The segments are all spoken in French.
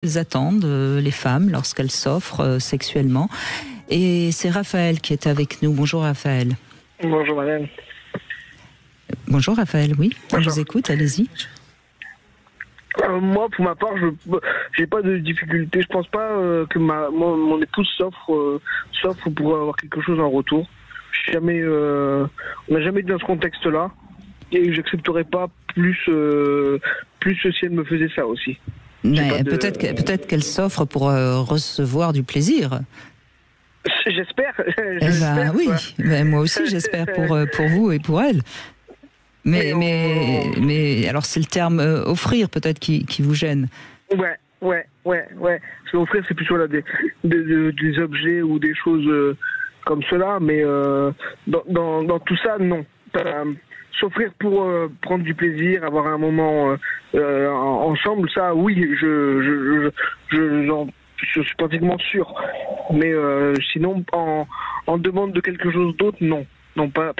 Elles attendent les femmes lorsqu'elles s'offrent sexuellement. Et c'est Raphaël qui est avec nous. Bonjour Raphaël. Bonjour madame. Bonjour Raphaël, oui. Bonjour. On vous écoute, allez-y. Moi, pour ma part, j'ai pas de difficulté. Je pense pas que mon épouse s'offre pour avoir quelque chose en retour. On n'a jamais été dans ce contexte-là. Et j'accepterais pas plus si elle me faisait ça aussi. Peut-être qu'elle s'offre pour recevoir du plaisir. J'espère. Oui, moi aussi j'espère pour vous et pour elle. Mais alors c'est le terme offrir peut-être qui vous gêne. Ouais. Parce qu'offrir c'est plutôt des objets ou des choses comme cela, mais dans tout ça non. S'offrir pour prendre du plaisir, avoir un moment ensemble, ça oui, je suis pratiquement sûr. Mais sinon, en demande de quelque chose d'autre, non. Non, pas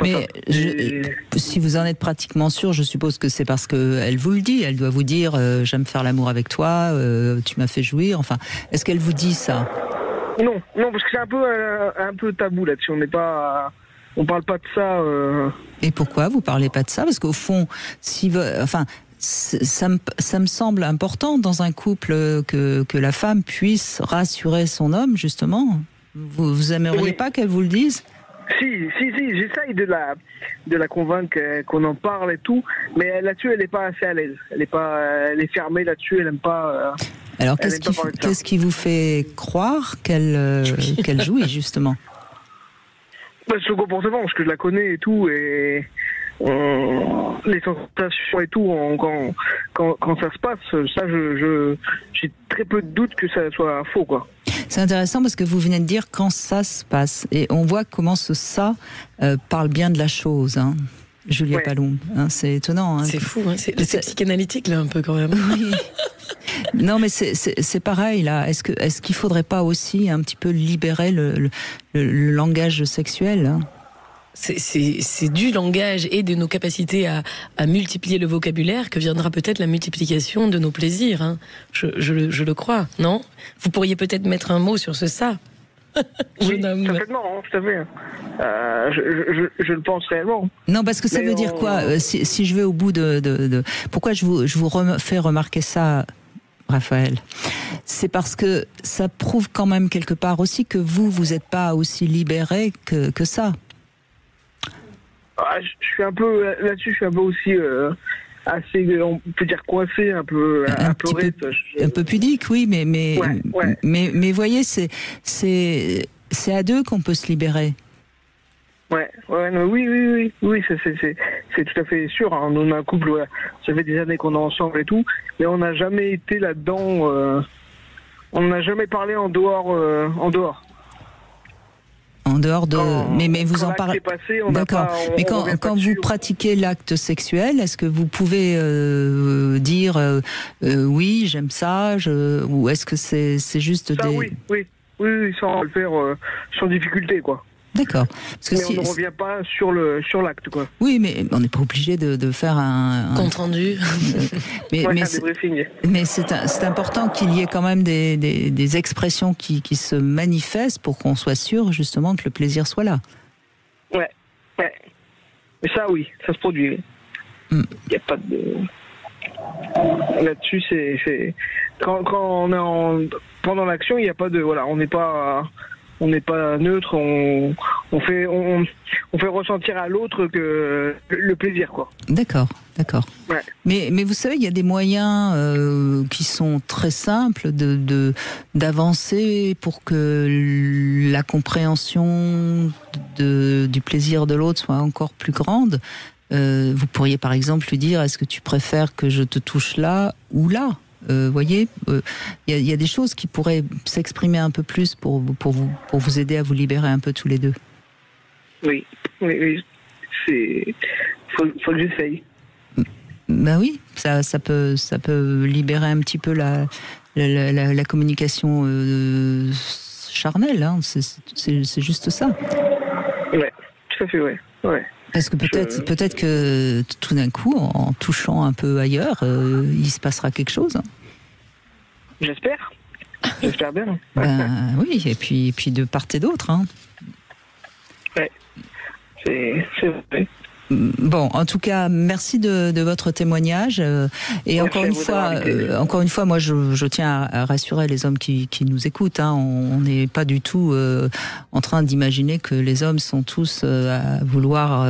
mais ça. Si vous en êtes pratiquement sûr, je suppose que c'est parce qu'elle vous le dit. Elle doit vous dire j'aime faire l'amour avec toi, tu m'as fait jouir. Enfin, est-ce qu'elle vous dit ça? Non, parce que c'est un peu tabou là-dessus. On parle pas de ça. Et pourquoi vous parlez pas de ça? Parce qu'au fond, ça me semble important dans un couple que la femme puisse rassurer son homme, justement. Vous aimeriez pas qu'elle vous le dise? Si, j'essaye de la convaincre qu'on en parle et tout, mais là-dessus, elle n'est pas assez à l'aise. Elle est fermée là-dessus, elle n'aime pas. Alors, qu'est-ce qui vous fait croire qu'elle jouit, justement? Ce comportement, parce que je la connais et tout, et les sensations et tout, quand ça se passe, ça, j'ai très peu de doute que ça soit faux, quoi. C'est intéressant parce que vous venez de dire quand ça se passe, et on voit comment ça parle bien de la chose, hein. Julia Palombe, hein, c'est étonnant. Hein. C'est fou, hein. C'est psychanalytique là un peu quand même. Oui. Non mais c'est pareil là. Est-ce qu'il faudrait pas aussi un petit peu libérer le langage sexuel, hein? C'est du langage et de nos capacités à multiplier le vocabulaire que viendra peut-être la multiplication de nos plaisirs, hein. Je le crois, non? Vous pourriez peut-être mettre un mot sur ça. Oui, certainement, tout à fait. Je le pense réellement. Non, parce que ça veut dire quoi? Si je vais au bout de... Pourquoi je vous fais remarquer ça, Raphaël? C'est parce que ça prouve quand même quelque part aussi que vous n'êtes pas aussi libéré que ça. Je suis un peu là-dessus, je suis un peu aussi assez, on peut dire coincé, un peu pudique, oui, mais ouais. Voyez, c'est à deux qu'on peut se libérer. Oui, c'est tout à fait sûr. Hein. On a un couple, ça fait des années qu'on est ensemble et tout, mais on n'a jamais été là-dedans. On n'a jamais parlé en dehors. En dehors de... Mais vous en parlez... D'accord. Mais quand vous pratiquez l'acte sexuel, est-ce que vous pouvez dire oui, j'aime ça, ou est-ce que c'est juste ça, Oui, sans le faire sans difficulté, quoi. D'accord. Mais on ne revient pas sur l'acte, quoi. Oui, mais on n'est pas obligé de faire un compte rendu. mais c'est important qu'il y ait quand même des expressions qui se manifestent pour qu'on soit sûr justement que le plaisir soit là. Ouais. Mais ça, oui, ça se produit. Il n'y a pas de... Là-dessus, c'est... Quand on est pendant l'action, il n'y a pas de... Voilà, on n'est pas neutre, on fait ressentir à l'autre que le plaisir, quoi. D'accord. Ouais. Mais vous savez, il y a des moyens qui sont très simples d'avancer pour que la compréhension du plaisir de l'autre soit encore plus grande. Vous pourriez par exemple lui dire: est-ce que tu préfères que je te touche là ou là? Voyez, il y a des choses qui pourraient s'exprimer un peu plus pour vous aider à vous libérer un peu tous les deux. Oui. Faut que j'essaye. Ben oui, ça peut libérer un petit peu la communication charnelle, hein. C'est juste ça. Ouais, tout à fait, ouais. Parce que peut-être que tout d'un coup, en touchant un peu ailleurs, il se passera quelque chose. J'espère. J'espère bien. Ben, oui, et puis de part et d'autre. Hein. Ouais. C'est vrai. Bon, en tout cas, merci de votre témoignage. Et encore une fois, moi, je tiens à rassurer les hommes qui nous écoutent. Hein. On n'est pas du tout en train d'imaginer que les hommes sont tous à vouloir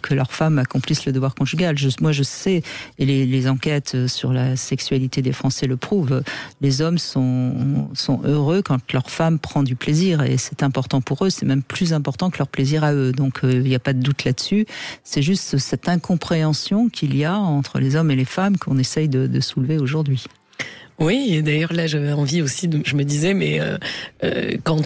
que leurs femmes accomplissent le devoir conjugal. Moi, je sais, et les enquêtes sur la sexualité des Français le prouvent, les hommes sont heureux quand leur femme prend du plaisir. Et c'est important pour eux, c'est même plus important que leur plaisir à eux. Donc, il n'y a pas de doute là-dessus. C'est juste cette incompréhension qu'il y a entre les hommes et les femmes qu'on essaye de soulever aujourd'hui. Oui, et d'ailleurs là j'avais envie aussi, je me disais, mais quand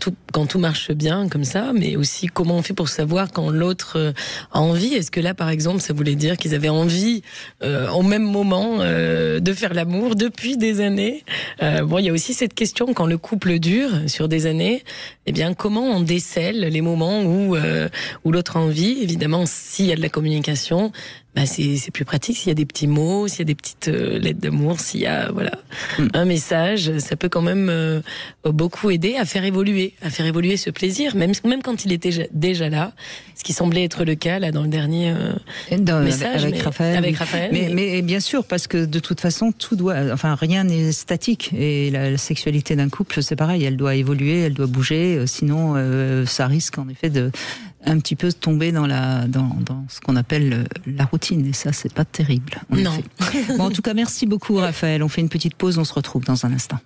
tout marche bien comme ça, mais aussi comment on fait pour savoir quand l'autre a envie. Est-ce que là par exemple ça voulait dire qu'ils avaient envie au même moment de faire l'amour depuis des années? Bon, il y a aussi cette question, quand le couple dure sur des années, eh bien comment on décèle les moments où l'autre a envie? Évidemment, s'il y a de la communication, bah c'est plus pratique. S'il y a des petits mots, s'il y a des petites lettres d'amour, s'il y a un message, ça peut quand même beaucoup aider à faire évoluer ce plaisir, même quand il était déjà là, ce qui semblait être le cas là dans le dernier message avec Raphaël. Mais bien sûr, parce que de toute façon, rien n'est statique, et la sexualité d'un couple, c'est pareil, elle doit évoluer, elle doit bouger, sinon ça risque en effet de un petit peu tomber dans ce qu'on appelle la routine, et ça c'est pas terrible. Non. Bon, en tout cas, merci beaucoup Raphaël. On fait une petite pause, on se retrouve dans un instant.